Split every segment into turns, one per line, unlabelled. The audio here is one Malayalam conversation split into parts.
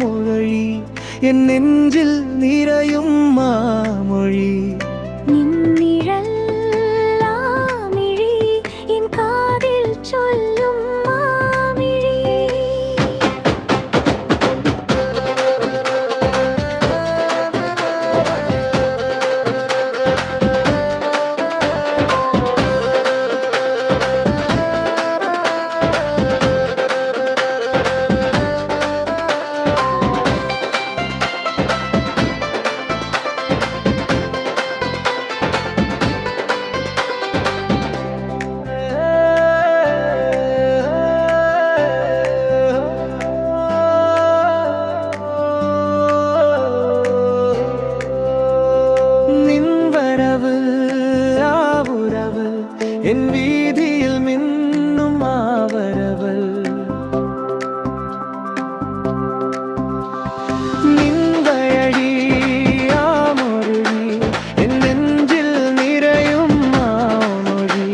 മുരളി എൻ നെഞ്ചിൽ നിറയും മാമൊഴി എൻ വീതിയിൽ മിന്നും ആവരവൽ നിൻവഴി ആ മുരളി എൻ നെഞ്ചിൽ നിറയും മാമൊഴി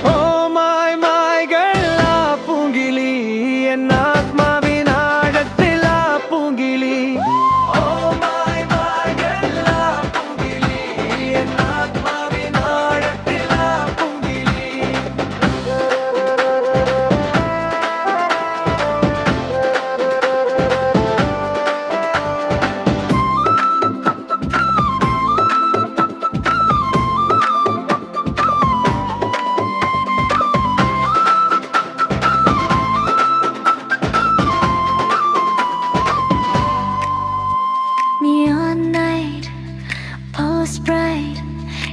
ഓ മായ മായകൾ ആ പൂങ്കിളി എൻ ആത്മാവിനാഴത്തിൽ ആ പൂങ്കിളി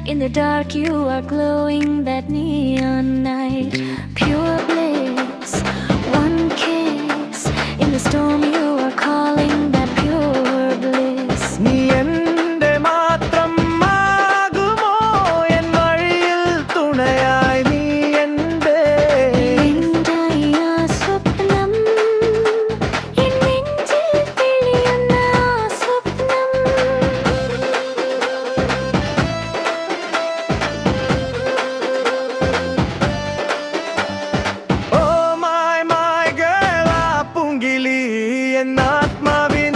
In the dark you are glowing, that neon night, pure bliss, one kiss. In the storm you are calling, that pure bliss.
നീ എൻ്റെ മാത്രമാകുമോ എൻ വഴിയിൽ തുണയായി നീ എൻ്റെ
സ്വപ്നം എൻ നെഞ്ചിൽ തെളിയുന്ന സ്വപ്നം.
ഓ മായ മായകൾ ആ പൂങ്കിളി എൻ ആത്മാവിൻ